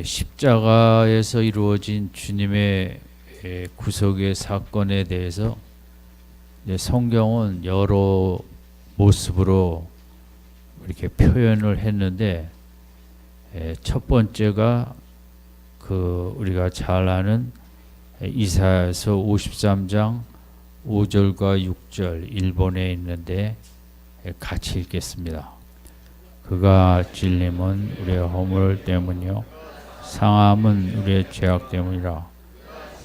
십자가에서 이루어진 주님의 구속의 사건에 대해서 성경은 여러 모습으로 이렇게 표현을 했는데, 첫 번째가 우리가 잘 아는 이사야서 53장 5절과 6절 일본에 있는데 같이 읽겠습니다. 그가 찔림은 우리의 허물 때문이요 상함은 우리의 죄악 때문이라.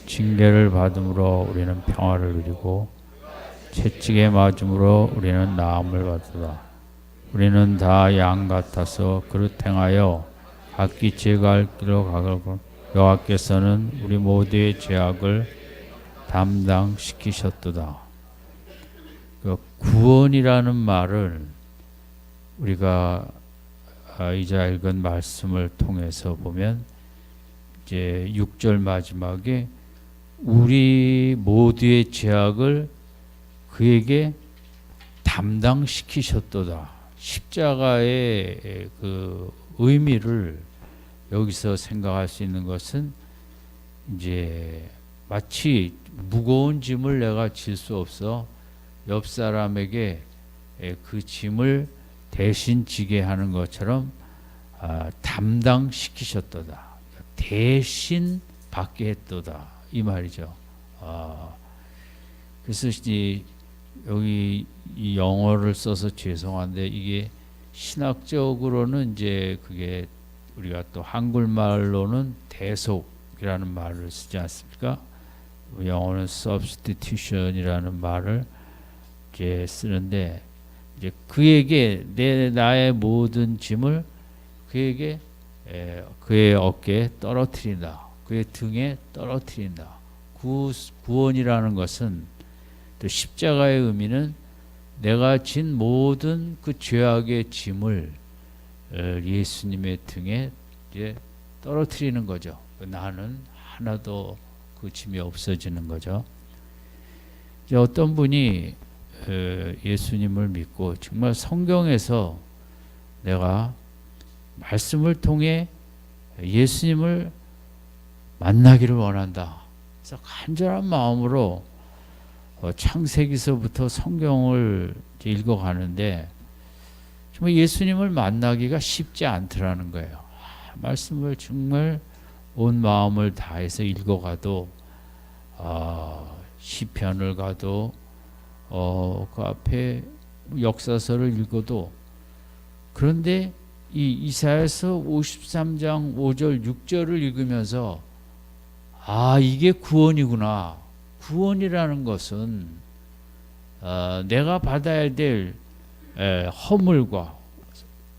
징계를 받음으로 우리는 평화를 누리고 채찍에 맞음으로 우리는 나음을 받으라. 우리는 다 양 같아서 그릇 행하여 각기 제가 할 길로 가고 여호와께서는 우리 모두의 죄악을 담당시키셨도다. 구원이라는 말을 우리가 이제 읽은 말씀을 통해서 보면 이제 6절 마지막에 우리 모두의 죄악을 그에게 담당시키셨도다. 십자가의 그 의미를 여기서 생각할 수 있는 것은 이제 마치 무거운 짐을 내가 질 수 없어 옆 사람에게 그 짐을 대신 지게 하는 것처럼 담당시키셨도다. 대신 받게 했도다. 이 말이죠. 그래서 이제 여기 이 영어를 써서 죄송한데 이게 신학적으로는 이제 그게 우리가 또 한글말로는 대속이라는 말을 쓰지 않습니까? 영어는 substitution이라는 말을 이제 쓰는데, 이제 그에게 나의 모든 짐을 그에게 그의 어깨에 떨어뜨린다. 그의 등에 떨어뜨린다. 구원이라는 것은 또 십자가의 의미는 내가 진 모든 그 죄악의 짐을 예수님의 등에 이제 떨어뜨리는 거죠. 나는 하나도 그 짐이 없어지는 거죠. 이제 어떤 분이 예수님을 믿고 정말 성경에서 내가 말씀을 통해 예수님을 만나기를 원한다. 그래서 간절한 마음으로 창세기서부터 성경을 읽어가는데 정말 예수님을 만나기가 쉽지 않더라는 거예요. 말씀을 정말 온 마음을 다해서 읽어가도 시편을 가도 그 앞에 역사서를 읽어도, 그런데 이 이사야서 53장 5절 6절을 읽으면서 이게 구원이구나. 구원이라는 것은 내가 받아야 될 허물과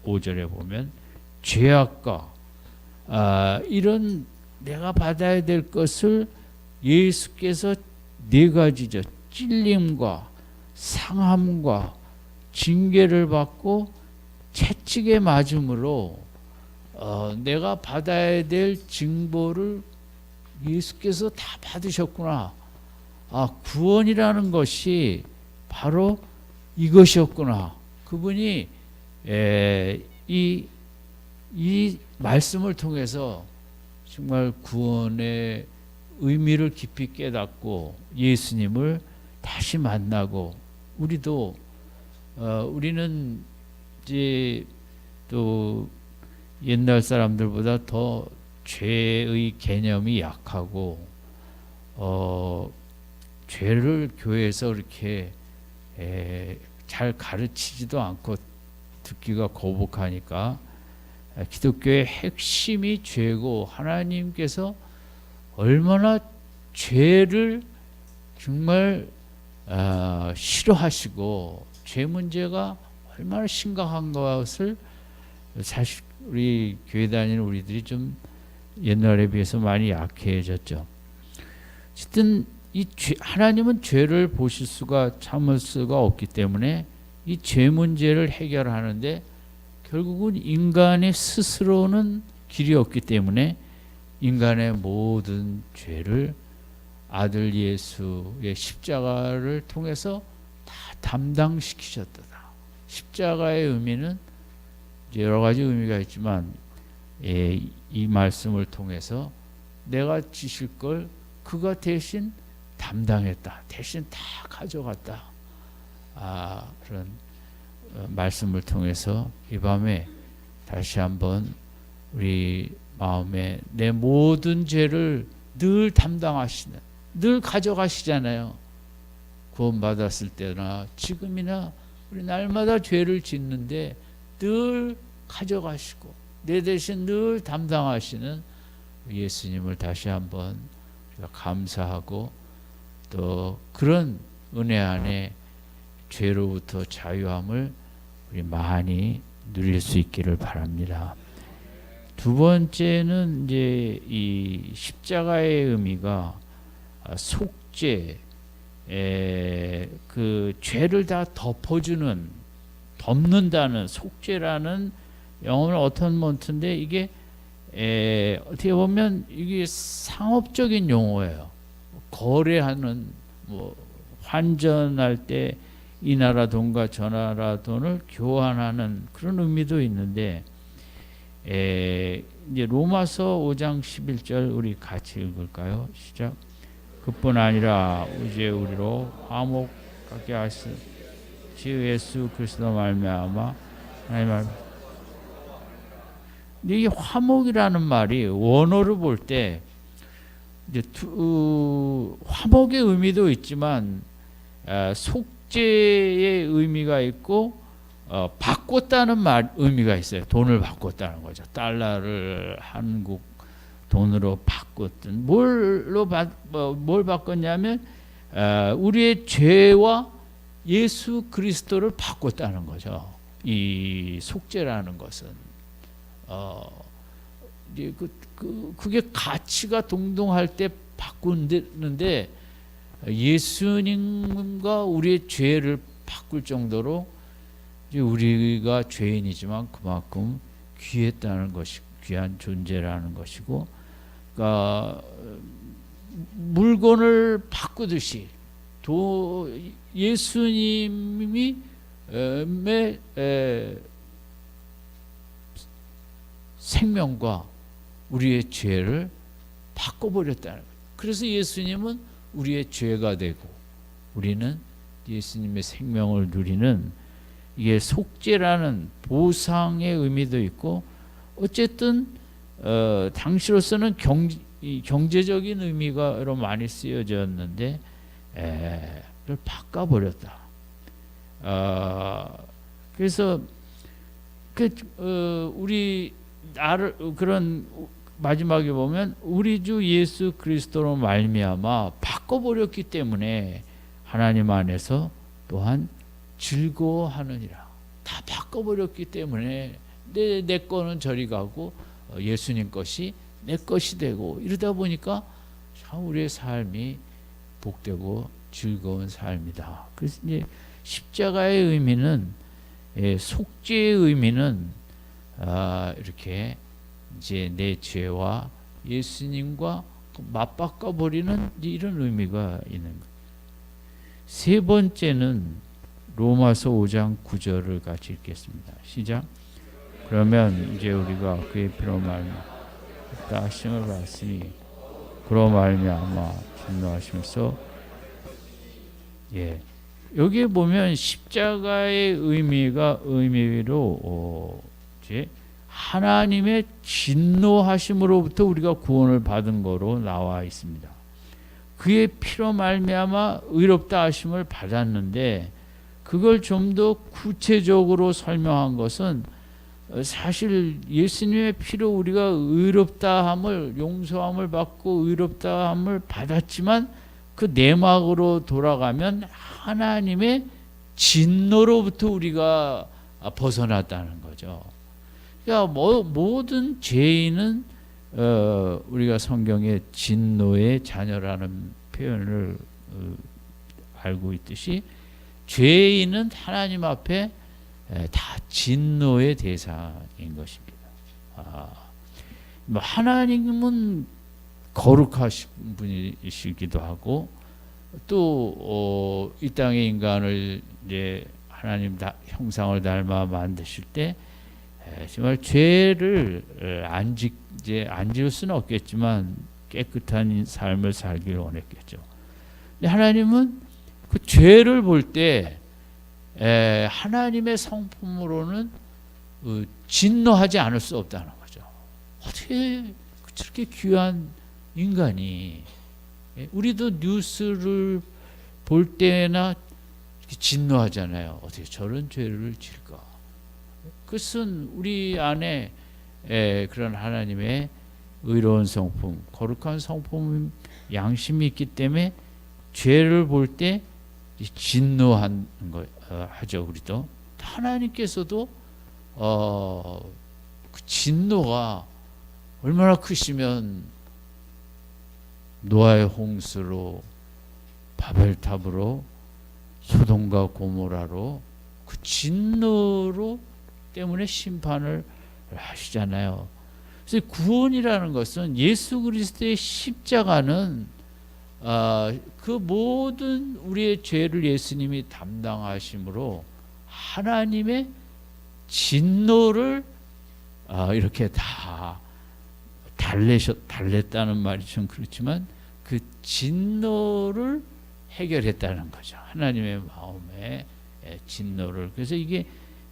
5절에 보면 죄악과 이런 내가 받아야 될 것을 예수께서 네 가지죠. 찔림과 상함과 징계를 받고 채찍에 맞음으로 내가 받아야 될 징벌을 예수께서 다 받으셨구나. 구원이라는 것이 바로 이것이었구나. 그분이 이 말씀을 통해서 정말 구원의 의미를 깊이 깨닫고 예수님을 다시 만나고, 우리는 이제 또 옛날 사람들보다 더 죄의 개념이 약하고 죄를 교회에서 이렇게 잘 가르치지도 않고 듣기가 거북하니까 기독교의 핵심이 죄고, 하나님께서 얼마나 죄를 정말 싫어하시고 죄 문제가 얼마나 심각한 것을 사실 우리 교회 다니는 우리들이 좀 옛날에 비해서 많이 약해졌죠. 어쨌든 하나님은 죄를 보실 수가 참을 수가 없기 때문에 이 죄 문제를 해결하는데 결국은 인간의 스스로는 길이 없기 때문에 인간의 모든 죄를 아들 예수의 십자가를 통해서 다 담당시키셨다. 십자가의 의미는 여러 가지 의미가 있지만 이 말씀을 통해서 내가 지실 걸 그가 대신 담당했다. 대신 다 가져갔다. 그런 말씀을 통해서 이 밤에 다시 한번 우리 마음에 내 모든 죄를 늘 담당하시는, 늘 가져가시잖아요. 구원받았을 때나 지금이나 우리 날마다 죄를 짓는데 늘 가져가시고 내 대신 늘 담당하시는 예수님을 다시 한번 우리가 감사하고 또 그런 은혜 안에 죄로부터 자유함을 우리 많이 누릴 수 있기를 바랍니다. 두 번째는 이제 이 십자가의 의미가 속죄, 그 죄를 다 덮는다는 속죄라는 영어는 어턴먼트인데 이게 어떻게 보면 이게 상업적인 용어예요. 거래하는 뭐 환전할 때 이 나라 돈과 저 나라 돈을 교환하는 그런 의미도 있는데 이제 로마서 5장 11절 우리 같이 읽을까요? 시작. 그뿐 아니라 이제 우리로 화목하게 하신 주 예수 그리스도 말미암아 하나님 말. 이 화목이라는 말이 원어로 볼 때 이제 화목의 의미도 있지만 속죄의 의미가 있고 바꿨다는 의미가 있어요. 돈을 바꿨다는 거죠. 달러를 한국 돈으로 바꿨든 뭘 바꿨냐면 우리의 죄와 예수 그리스도를 바꿨다는 거죠. 이 속죄라는 것은 그게 가치가 동등할 때 바꾸는데 예수님과 우리의 죄를 바꿀 정도로 우리가 죄인이지만 그만큼 귀했다는 것이 귀한 존재라는 것이고, 그러니까 물건을 바꾸듯이 예수님이 생명과 우리의 죄를 바꿔버렸다는 거예요. 그래서 예수님은 우리의 죄가 되고 우리는 예수님의 생명을 누리는, 이게 속죄라는 보상의 의미도 있고, 어쨌든 당시로서는 경제적인 의미가로 많이 쓰여졌는데 그걸 바꿔버렸다. 그래서 우리 그런 마지막에 보면 우리 주 예수 그리스도로 말미암아 바꿔버렸기 때문에 하나님 안에서 또한 즐거워하느니라. 다 바꿔버렸기 때문에 내 거는 저리 가고 예수님 것이 내 것이 되고, 이러다 보니까 참 우리의 삶이 복되고 즐거운 삶이다. 그래서 이제 십자가의 의미는, 속죄의 의미는 이렇게 이제 내 죄와 예수님과 맞바꿔 버리는 이런 의미가 있는 거예요. 세 번째는 로마서 5장 9절을 같이 읽겠습니다. 시작. 그러면 이제 우리가 그의 피로 말미암아 하심을 받았으니 그로 말미암아 진노하시면서, 여기에 보면 십자가의 의미로 이제 하나님의 진노하심으로부터 우리가 구원을 받은 거로 나와 있습니다. 그의 피로 말미암아 의롭다 하심을 받았는데, 그걸 좀 더 구체적으로 설명한 것은 사실 예수님의 피로 우리가 의롭다함을, 용서함을 받고 의롭다함을 받았지만 그 내막으로 돌아가면 하나님의 진노로부터 우리가 벗어났다는 거죠. 그러니까 모든 죄인은 우리가 성경에 진노의 자녀라는 표현을 알고 있듯이 죄인은 하나님 앞에 다 진노의 대상인 것입니다. 하나님은 거룩하신 분이시기도 하고, 또 이 땅의 인간을 이제 하나님 형상을 닮아 만드실 때 정말 죄를 이제 안 지을 수는 없겠지만 깨끗한 삶을 살길 원했겠죠. 근데 하나님은 그 죄를 볼 때 하나님의 성품으로는 진노하지 않을 수 없다는 거죠. 어떻게 저렇게 귀한 인간이, 우리도 뉴스를 볼 때나 진노하잖아요. 어떻게 저런 죄를 질까? 그것은 우리 안에 그런 하나님의 의로운 성품, 거룩한 성품, 양심이 있기 때문에 죄를 볼 때 진노한 거 하죠. 우리도 하나님께서도 그 진노가 얼마나 크시면 노아의 홍수로, 바벨탑으로, 소돔과 고모라로 그 진노로 때문에 심판을 하시잖아요. 그래서 구원이라는 것은 예수 그리스도의 십자가는 그 모든 우리의 죄를 예수님이 담당하심으로 하나님의 진노를 이렇게 다 달랬다는 말이 좀 그렇지만 그 진노를 해결했다는 거죠. 하나님의 마음의 진노를. 그래서 이게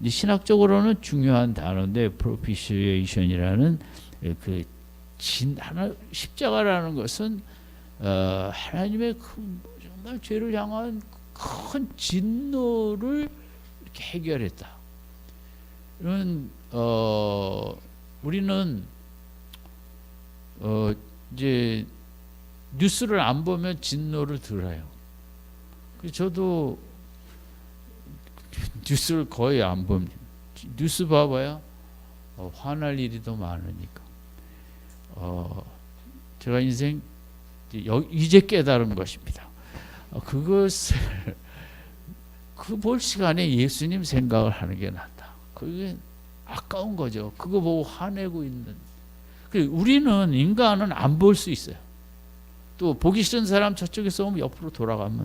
신학적으로는 중요한 단어인데, propitiation이라는 그 십자가라는 것은 하나님의 정말 죄를 향한 큰 진노를 이렇게 해결했다. 이런 우리는 이제 뉴스를 안 보면 진노를 들어요. 저도 뉴스를 거의 안 봅니다. 뉴스 봐봐야 화날 일이 더 많으니까. 제가 인생 이제 깨달은 것입니다. 그것을 볼 시간에 예수님 생각을 하는 게 낫다. 그게 아까운 거죠. 그거 보고 화내고 있는. 우리는 인간은 안 볼 수 있어요. 또 보기 싫은 사람 저쪽에서 오면 옆으로 돌아가면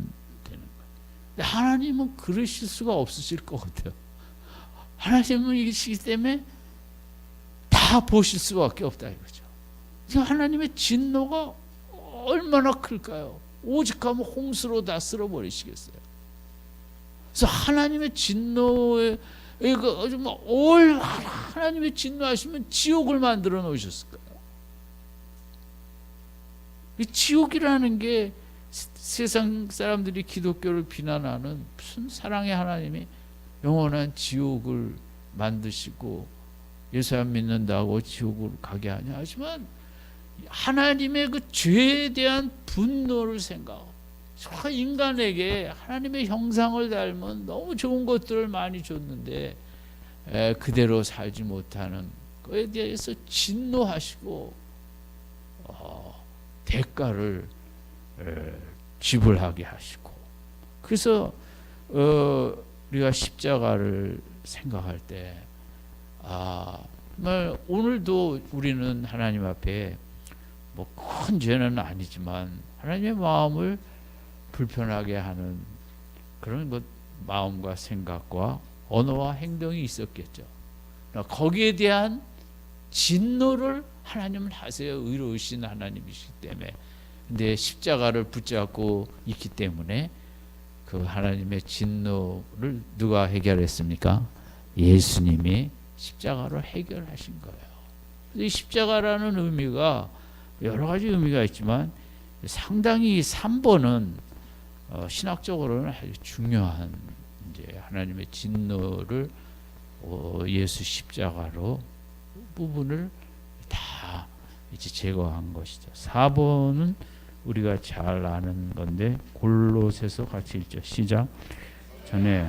되는 거예요. 근데 하나님은 그러실 수가 없으실 것 같아요. 하나님은 이시기 때문에 다 보실 수밖에 없다 이거죠. 하나님의 진노가 얼마나 클까요? 오직하면 홍수로 다 쓸어버리시겠어요. 그래서 하나님의 진노에 하나님의 진노하시면 지옥을 만들어 놓으셨을 거예요. 이 지옥이라는 게 세상 사람들이 기독교를 비난하는 무슨 사랑의 하나님이 영원한 지옥을 만드시고 예수 안 믿는다고 지옥으로 가게 하냐 하지만 하나님의 그 죄에 대한 분노를 생각하고 인간에게 하나님의 형상을 닮은 너무 좋은 것들을 많이 줬는데 그대로 살지 못하는 그에 대해서 진노하시고 대가를 지불하게 하시고. 그래서 우리가 십자가를 생각할 때 정말 오늘도 우리는 하나님 앞에 뭐 큰 죄는 아니지만 하나님의 마음을 불편하게 하는 그런 마음과 생각과 언어와 행동이 있었겠죠. 거기에 대한 진노를 하나님은 하세요. 의로우신 하나님이시기 때문에. 근데 십자가를 붙잡고 있기 때문에 그 하나님의 진노를 누가 해결했습니까? 예수님이 십자가로 해결하신 거예요. 이 십자가라는 의미가 여러 가지 의미가 있지만 상당히 3번은 신학적으로는 아주 중요한 이제 하나님의 진노를 예수 십자가로 부분을 다 이제 제거한 것이죠. 4번은 우리가 잘 아는 건데 골로새서 같이 읽죠. 시작. 전에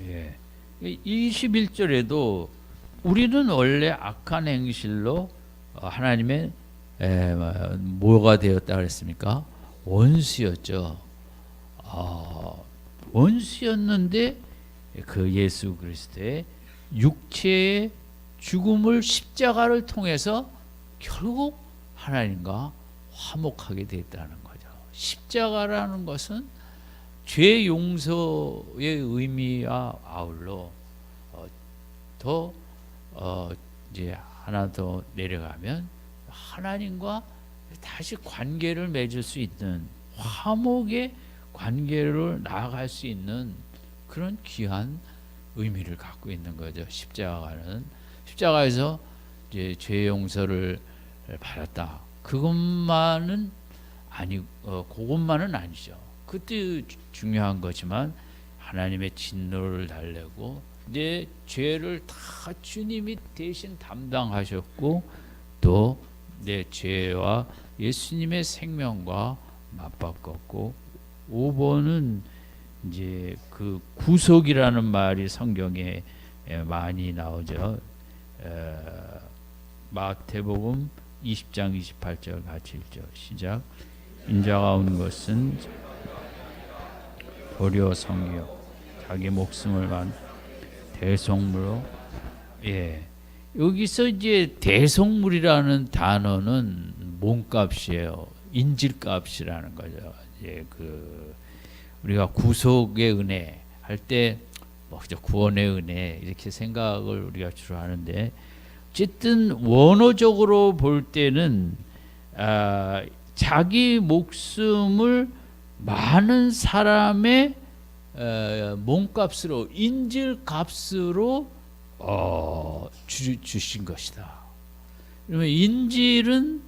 예. 21절에도 우리는 원래 악한 행실로 하나님의 뭐가 되었다 그랬습니까? 원수였죠. 원수였는데 그 예수 그리스도의 육체의 죽음을 십자가를 통해서 결국 하나님과 화목하게 됐다는 거죠. 십자가라는 것은 죄 용서의 의미와 아울러 더 이제 하나 더 내려가면 하나님과 다시 관계를 맺을 수 있는 화목의 관계를 나아갈 수 있는 그런 귀한 의미를 갖고 있는 거죠. 십자가는 십자가에서 이제 죄 용서를 받았다. 그것만은 그것만은 아니죠. 그때 중요한 거지만 하나님의 진노를 달래고 내 죄를 다 주님이 대신 담당하셨고 또 내 죄와 예수님의 생명과 맞바꿨고 5번은 이제 그 구속이라는 말이 성경에 많이 나오죠. 마태복음 20장 28절 같이 읽죠. 시작. 인자가 온 것은 도리어 섬기어 자기 목숨을 만 대속물로 여기서 이제 대속물이라는 단어는 몸값이에요. 인질값이라는 거죠. 우리가 구속의 은혜 할 때 구원의 은혜 이렇게 생각을 우리가 주로 하는데 어쨌든 원어적으로 볼 때는 자기 목숨을 많은 사람의 몸값으로 인질값으로 주신 것이다. 그러면 인질은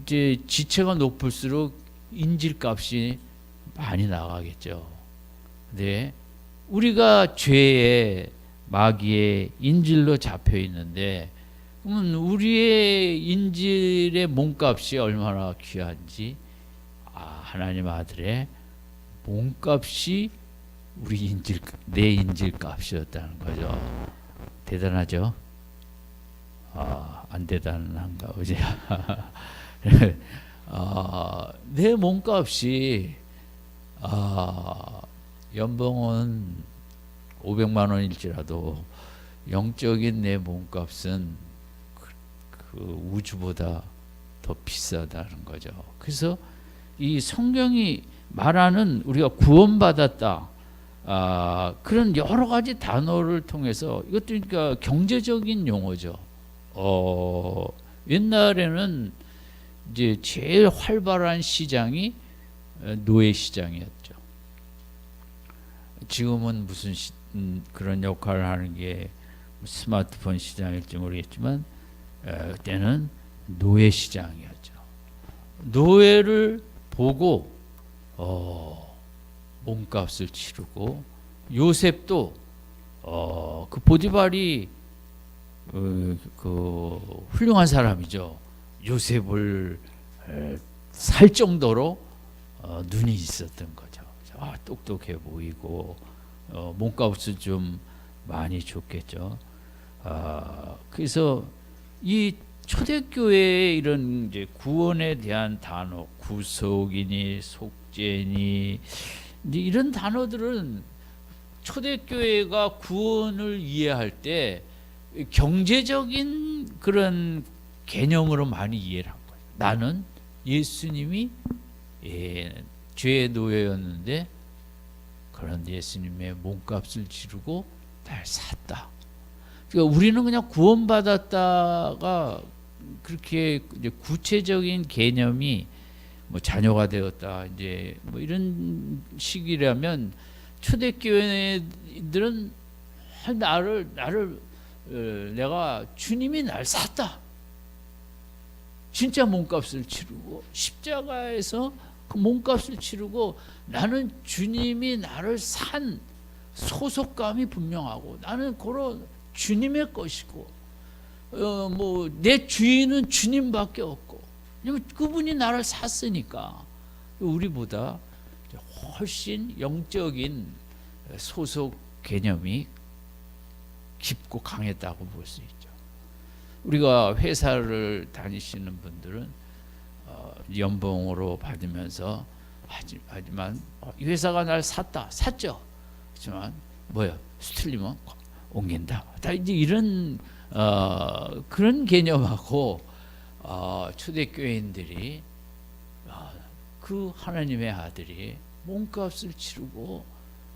이제 지체가 높을수록 인질값이 많이 나가겠죠. 근데 우리가 죄의 마귀의 인질로 잡혀 있는데 그러면 우리의 인질의 몸값이 얼마나 귀한지 하나님 아들의 몸값이 우리 내 인질값이었다는 거죠. 대단하죠? 안 대단한가 보지. 내 몸값이 연봉은 500만 원일지라도 영적인 내 몸값은 그 우주보다 더 비싸다는 거죠. 그래서 이 성경이 말하는 우리가 구원받았다 그런 여러 가지 단어를 통해서 이것도 그러니까 경제적인 용어죠. 옛날에는 이제 제일 활발한 시장이 노예 시장이었죠. 지금은 무슨 그런 역할을 하는 게 스마트폰 시장일지 모르겠지만 그때는 노예 시장이었죠. 노예를 보고 몸값을 치르고 요셉도 그 보디발이 그 훌륭한 사람이죠. 요셉을 살 정도로 눈이 있었던 거죠. 똑똑해 보이고 몸값을 좀 많이 줬겠죠. 그래서 이 초대교회의 이런 이제 구원에 대한 단어, 구속이니 속죄니 이런 단어들은 초대교회가 구원을 이해할 때 경제적인 그런 개념으로 많이 이해를 한 거예요. 나는 예수님이 죄의 노예였는데 그런 예수님의 몸값을 치르고 날 샀다. 그러니까 우리는 그냥 구원받았다가 그렇게 이제 구체적인 개념이 뭐 자녀가 되었다 이제 뭐 이런 식이라면 초대교회들은 나를 내가 주님이 날 샀다. 진짜 몸값을 치르고 십자가에서 그 몸값을 치르고 나는 주님이 나를 산 소속감이 분명하고 나는 고로 주님의 것이고 뭐 내 주인은 주님밖에 없고 그분이 나를 샀으니까 우리보다 훨씬 영적인 소속 개념이 깊고 강했다고 볼 수 있죠. 우리가 회사를 다니시는 분들은 연봉으로 받으면서 하지만 이 회사가 날 샀죠. 하지만 뭐야 수틀리면 옮긴다. 다 이제 이런 그런 개념하고 초대교회인들이 그 하나님의 아들이 몸값을 치르고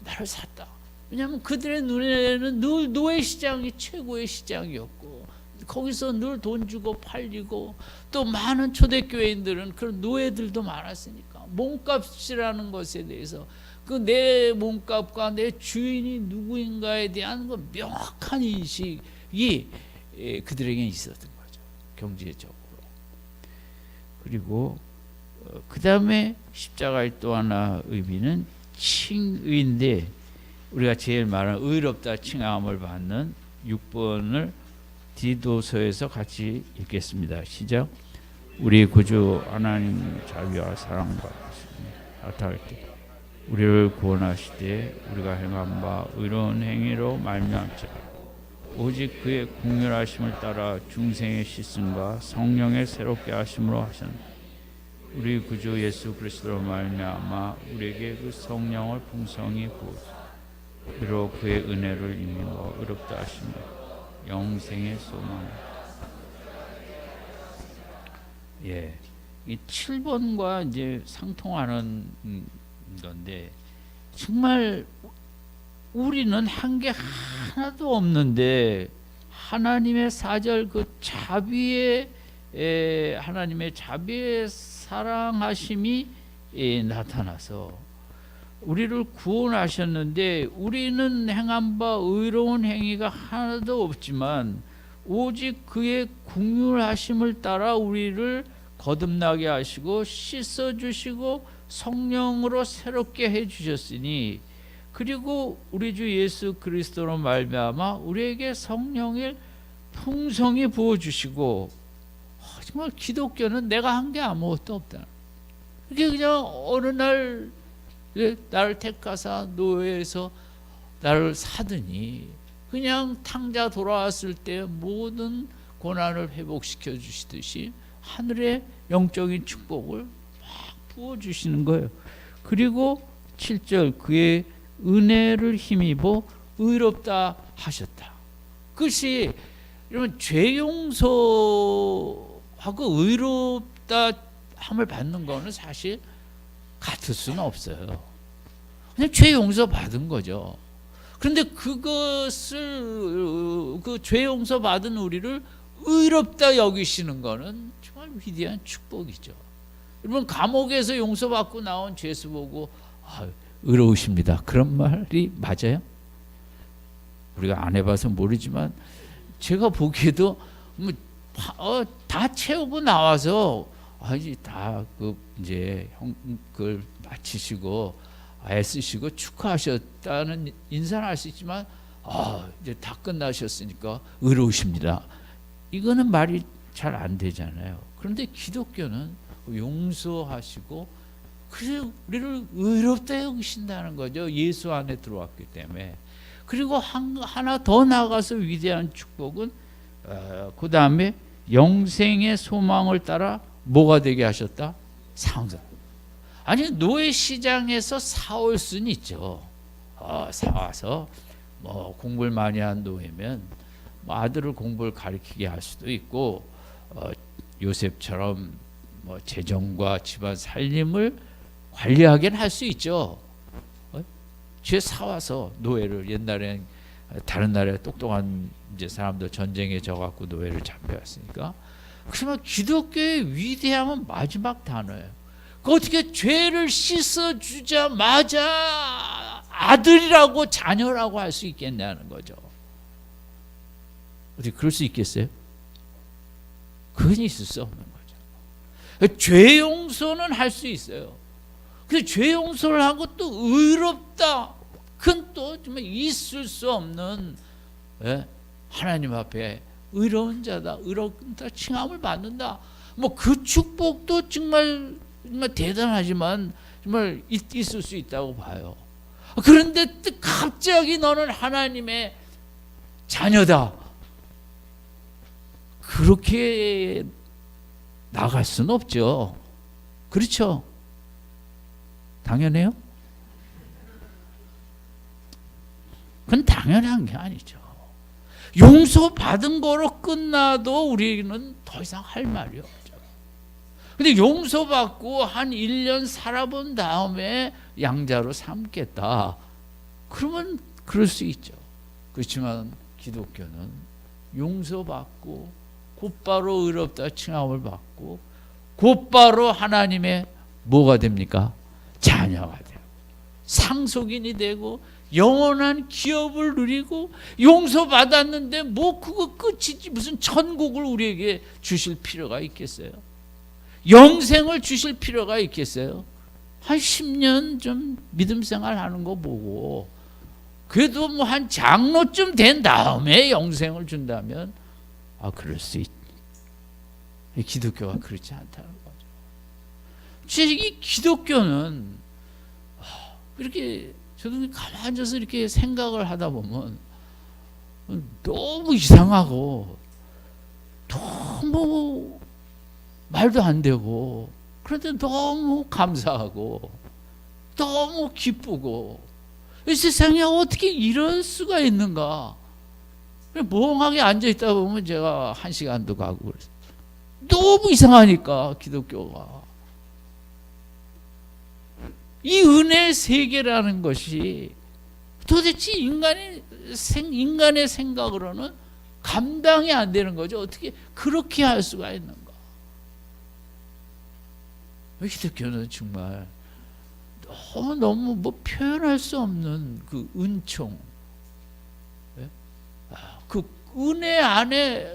나를 샀다. 왜냐하면 그들의 눈에는 늘 노예 시장이 최고의 시장이었고 거기서 늘 돈 주고 팔리고 또 많은 초대교회인들은 그런 노예들도 많았으니까 몸값이라는 것에 대해서 그 내 몸값과 내 주인이 누구인가에 대한 그 명확한 인식이 그들에게 있었던 거죠. 경제적으로. 그리고 그 다음에 십자가의 또 하나 의미는 칭의인데 우리가 제일 말하는 의롭다 칭함을 받는 6번을 디도서에서 같이 읽겠습니다. 시작. 우리 구주 하나님 자비와 사랑과 나타날 때 우리를 구원하시되 우리가 행한 바 의로운 행위로 말미암자 오직 그의 공률하심을 따라 중생의 씻음과 성령의 새롭게 하심으로 하셨느니라. 우리 구주 예수 그리스도로 말미암아 우리에게 그 성령을 풍성히 부으시고 그로 그의 은혜를 힘입어 의롭다 하시며 영생의 소망. 예, 이 7번과 이제 상통하는 건데 정말 우리는 한 게 하나도 없는데 하나님의 사절 그 자비의 하나님의 자비의 사랑하심이 나타나서 우리를 구원하셨는데 우리는 행한 바 의로운 행위가 하나도 없지만 오직 그의 긍휼하심을 따라 우리를 거듭나게 하시고 씻어주시고 성령으로 새롭게 해주셨으니 그리고 우리 주 예수 그리스도로 말미암아 우리에게 성령을 풍성히 부어주시고 정말 기독교는 내가 한 게 아무것도 없다. 이게 그냥 어느 날 나를 택하사 노예에서 나를 사더니 그냥 탕자 돌아왔을 때 모든 고난을 회복시켜 주시듯이 하늘의 영적인 축복을 막 부어주시는 거예요. 그리고 7절 그의 은혜를 힘입어 의롭다 하셨다. 그것이 여러분 죄 용서하고 의롭다 함을 받는 거는 사실 같을 수는 없어요. 그냥 죄 용서 받은 거죠. 그런데 그것을 그 죄 용서 받은 우리를 의롭다 여기시는 거는 정말 위대한 축복이죠. 여러분 감옥에서 용서받고 나온 죄수 보고 의로우십니다. 그런 말이 맞아요? 우리가 안 해봐서 모르지만 제가 보기에도 다 채우고 나와서 이제 다 이제 그걸 마치시고 애쓰시고 축하하셨다는 인사는 할 수 있지만 이제 다 끝나셨으니까 의로우십니다. 이거는 말이 잘 안 되잖아요. 그런데 기독교는 용서하시고 그래서 우리를 의롭다 여기신다는 거죠. 예수 안에 들어왔기 때문에. 그리고 하나 더 나아가서 위대한 축복은 그 다음에 영생의 소망을 따라 뭐가 되게 하셨다? 상속. 아니 노예 시장에서 사올 수는 있죠. 사와서 뭐 공부를 많이 한 노예면 뭐 아들을 공부를 가르치게 할 수도 있고 요셉처럼 뭐 재정과 집안 살림을 관리하긴 할 수 있죠. 죄 사와서 노예를 옛날엔 다른 나라에 똑똑한 이제 사람들 전쟁에 져갖고 노예를 잡혀왔으니까. 그러면 기독교의 위대함은 마지막 단어예요. 어떻게 죄를 씻어주자마자 아들이라고 자녀라고 할 수 있겠냐는 거죠. 어떻게 그럴 수 있겠어요? 그건 있을 수 없는 거죠. 죄 용서는 할 수 있어요. 근데 죄 용서를 하고 또 의롭다. 그건 또 정말 있을 수 없는 하나님 앞에 의로운 자다, 의롭다 칭함을 받는다. 뭐 그 축복도 정말 대단하지만 정말 있을 수 있다고 봐요. 그런데 또 갑자기 너는 하나님의 자녀다. 그렇게 나갈 수는 없죠. 그렇죠? 당연해요? 그건 당연한 게 아니죠. 용서받은 거로 끝나도 우리는 더 이상 할 말이 없죠. 근데 용서받고 한 1년 살아본 다음에 양자로 삼겠다. 그러면 그럴 수 있죠. 그렇지만 기독교는 용서받고 곧바로 의롭다 칭함을 받고 곧바로 하나님의 뭐가 됩니까? 자녀가 돼요. 상속인이 되고 영원한 기업을 누리고 용서받았는데 뭐 그거 끝이지 무슨 천국을 우리에게 주실 필요가 있겠어요? 영생을 주실 필요가 있겠어요? 한 10년 좀 믿음 생활하는 거 보고 그래도 뭐 한 장로쯤 된 다음에 영생을 준다면 그럴 수 있지. 기독교가 그렇지 않다는 거죠. 이 기독교는 이렇게 저도 가만히 앉아서 이렇게 생각을 하다 보면 너무 이상하고 너무 말도 안 되고 그런데 너무 감사하고 너무 기쁘고 이 세상에 어떻게 이럴 수가 있는가. 멍하게 앉아있다 보면 제가 1시간도 가고 그랬어요. 너무 이상하니까 기독교가. 이 은혜의 세계라는 것이 도대체 인간의 생각으로는 감당이 안 되는 거죠. 어떻게 그렇게 할 수가 있는가. 기독교는 정말 너무 뭐 표현할 수 없는 그 은총, 그 은혜 안에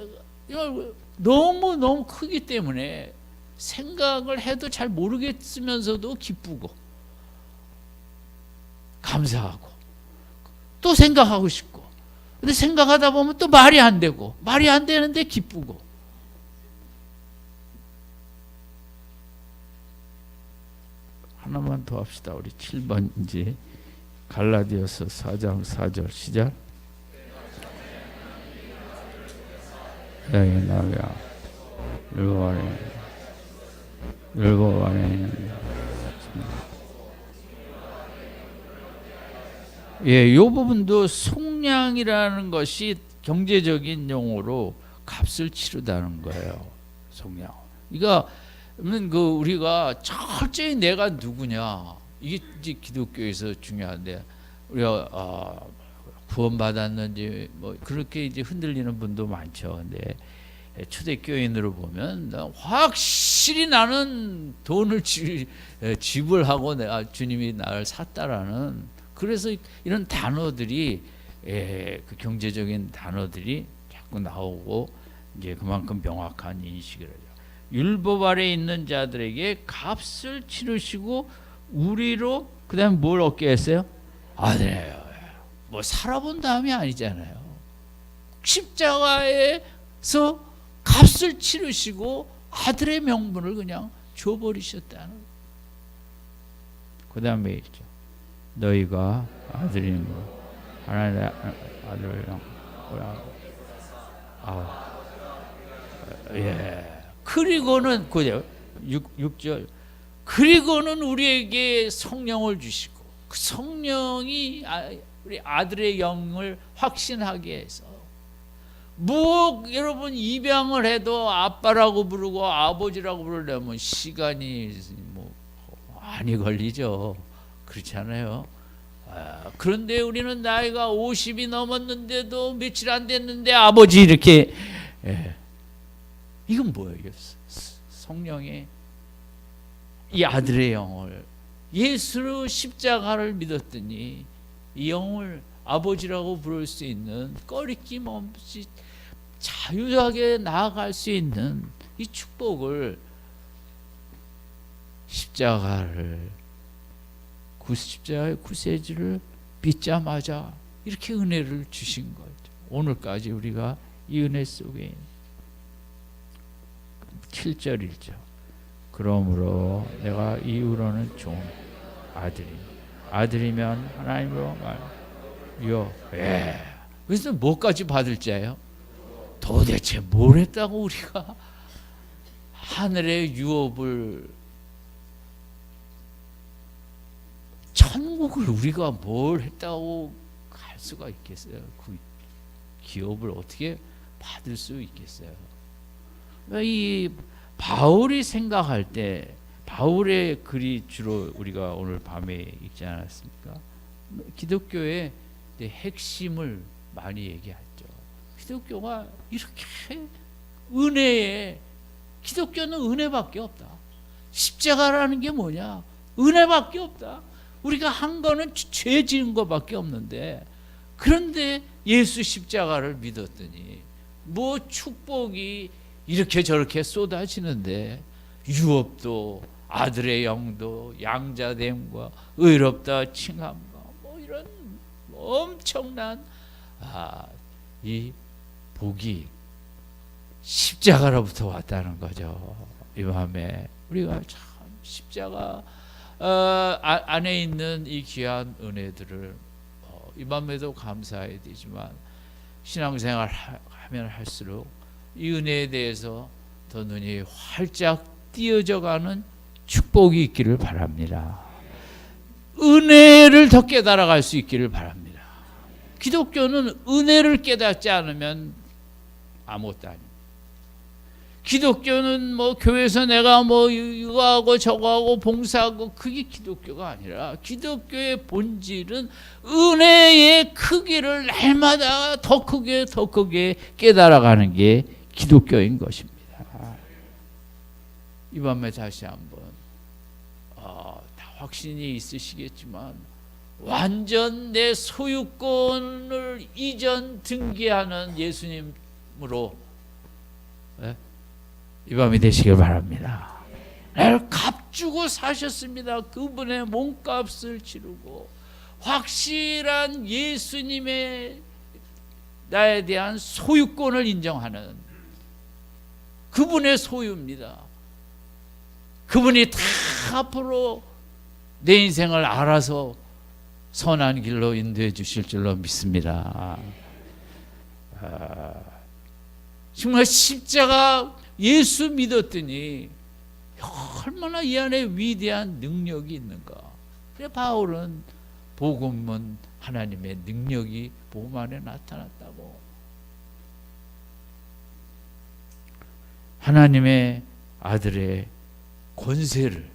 너무 크기 때문에 생각을 해도 잘 모르겠으면서도 기쁘고 감사하고 또 생각하고 싶고 근데 생각하다 보면 또 말이 안 되고 말이 안 되는데 기쁘고 하나만 더 합시다. 우리 7번인지 갈라디아서 4장 4절 시작. 너희 나가 율법 안에 있는 이 부분도 속량이라는 것이 경제적인 용어로 값을 치르다는 거예요. 속량. 그러니까 우리가 철저히 내가 누구냐 이게 이제 기독교에서 중요한데 우리가 구원받았는지 뭐 그렇게 이제 흔들리는 분도 많죠. 근데 초대교인으로 보면 확실히 나는 돈을 지불하고 내가 주님이 나를 샀다라는 그래서 이런 단어들이 그 경제적인 단어들이 자꾸 나오고 이제 그만큼 명확한 인식을 하죠. 율법 아래 있는 자들에게 값을 치르시고 우리로 그다음에 뭘 얻게 했어요? 네. 뭐 살아본 다음이 아니잖아요. 십자가에서 값을 치르시고 아들의 명분을 그냥 줘버리셨다는. 그 다음에 있죠. 너희가 아들인 거 하나님의 아들을 그리고는 그죠 6절 그리고는 우리에게 성령을 주시고 그 성령이 우리 아들의 영을 확신하게 해서 여러분 입양을 해도 아빠라고 부르고 아버지라고 부르려면 시간이 뭐 많이 걸리죠. 그렇지 않아요? 그런데 우리는 나이가 50이 넘었는데도 며칠 안 됐는데 아버지 이렇게 이건 뭐예요? 성령의 이 아들의 영을 예수로 십자가를 믿었더니 이 영을 아버지라고 부를 수 있는 꺼리낌 없이 자유하게 나아갈 수 있는 이 축복을 십자가의 구세주를 믿자마자 이렇게 은혜를 주신 거죠. 오늘까지 우리가 이 은혜 속에 7절이죠. 그러므로 내가 이후로는 종 아들이면 하나님으로 말요. 그래서 뭐까지 받을 자예요? 도대체 뭘 했다고 우리가 하늘의 유업을 천국을 우리가 뭘 했다고 갈 수가 있겠어요? 그 기업을 어떻게 받을 수 있겠어요? 이 바울이 생각할 때 바울의 글이 주로 우리가 오늘 밤에 읽지 않았습니까? 기독교의 핵심을 많이 얘기하죠. 기독교가 이렇게 은혜에, 기독교는 은혜밖에 없다. 십자가라는 게 뭐냐? 은혜밖에 없다. 우리가 한 거는 죄 지은 것밖에 없는데, 그런데 예수 십자가를 믿었더니 뭐 축복이 이렇게 저렇게 쏟아지는데, 유업도 아들의 영도 양자됨과 의롭다 칭함과 뭐 이런 엄청난 이 복이 십자가로부터 왔다는 거죠. 이 밤에 우리가 참 십자가 안에 있는 이 귀한 은혜들을 이 밤에도 감사해야 되지만, 신앙생활 하면 할수록 이 은혜에 대해서 더 눈이 활짝 띄어져 가는 축복이 있기를 바랍니다. 은혜를 더 깨달아갈 수 있기를 바랍니다. 기독교는 은혜를 깨닫지 않으면 아무것도 아닙니다. 기독교는 뭐 교회에서 내가 뭐 이거 하고 저거 하고 봉사하고, 그게 기독교가 아니라, 기독교의 본질은 은혜의 크기를 날마다 더 크게 더 크게 깨달아가는 게 기독교인 것입니다. 이 밤에 다시 한번 다 확신이 있으시겠지만, 완전 내 소유권을 이전 등기하는 예수님으로 이 밤이 되시길 바랍니다. 나를 값주고 사셨습니다. 그분의 몸값을 치르고 확실한 예수님의 나에 대한 소유권을 인정하는 그분의 소유입니다. 그분이 다 앞으로 내 인생을 알아서 선한 길로 인도해 주실 줄로 믿습니다. 정말 십자가 예수 믿었더니 얼마나 이 안에 위대한 능력이 있는가. 그래 바울은 복음은 하나님의 능력이 복음 안에 나타났다고. 하나님의 아들의 권세를,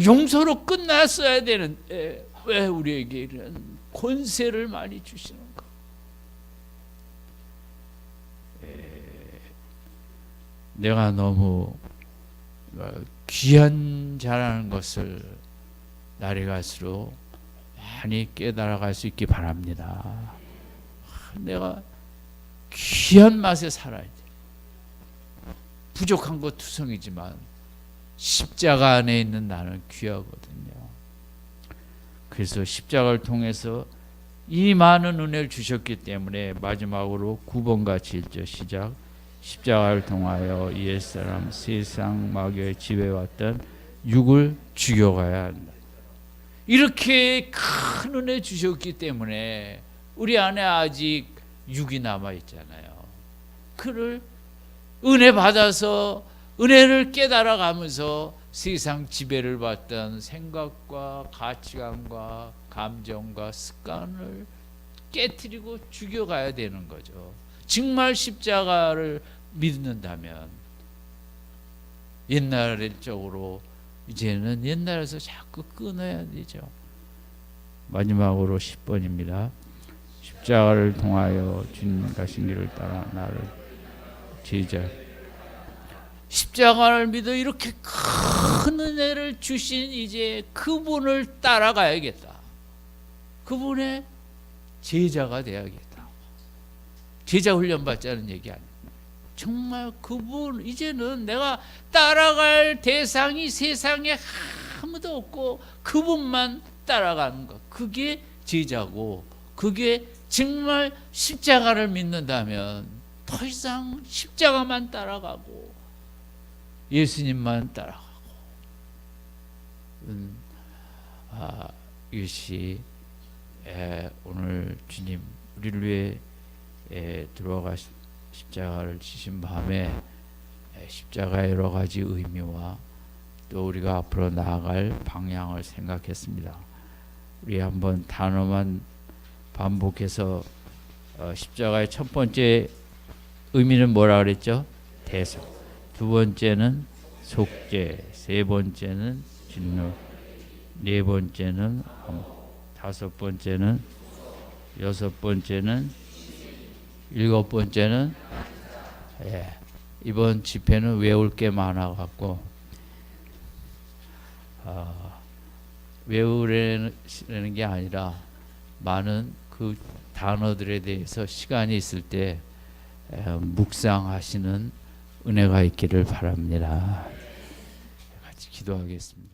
용서로 끝났어야 되는데 왜 우리에게 이런 권세를 많이 주시는가. 내가 너무 귀한 자라는 것을 날이 갈수록 많이 깨달아갈 수 있기 바랍니다. 내가 귀한 맛에 살아야 돼. 부족한 것 투성이지만 십자가 안에 있는 나는 귀하거든요. 그래서 십자가를 통해서 이 많은 은혜를 주셨기 때문에 마지막으로 9번 같이 읽죠. 시작. 십자가를 통하여 옛사람 세상 마귀의 지배왔던 육을 죽여가야 한다. 이렇게 큰 은혜 주셨기 때문에 우리 안에 아직 육이 남아있잖아요. 그를 은혜 받아서 은혜를 깨달아가면서 세상 지배를 받던 생각과 가치관과 감정과 습관을 깨트리고 죽여가야 되는 거죠. 정말 십자가를 믿는다면 옛날적으로 이제는 옛날에서 자꾸 끊어야 되죠. 마지막으로 10번입니다. 십자가를 통하여 주님 가신 길을 따라 나를 제자. 십자가를 믿어 이렇게 큰 은혜를 주신 이제 그분을 따라가야겠다. 그분의 제자가 돼야겠다. 제자 훈련 받자는 얘기 아니에요. 정말 그분, 이제는 내가 따라갈 대상이 세상에 아무도 없고 그분만 따라가는 것, 그게 제자고, 그게 정말 십자가를 믿는다면 더 이상 십자가만 따라가고 예수님만 따라가고, 이것이 오늘 주님 우리를 위해 들어가 십자가를 지신 밤에 십자가의 여러 가지 의미와 또 우리가 앞으로 나아갈 방향을 생각했습니다. 우리 한번 단어만 반복해서 십자가의 첫 번째 의미는 뭐라 그랬죠? 대속. 두 번째는 속죄. 세 번째는 진노. 네 번째는 다섯 번째는 여섯 번째는 일곱 번째는 이번 집회는 외울 게 많아 갖고 외우려는 게 아니라 많은 그 단어들에 대해서 시간이 있을 때 묵상하시는 은혜가 있기를 바랍니다. 같이 기도하겠습니다.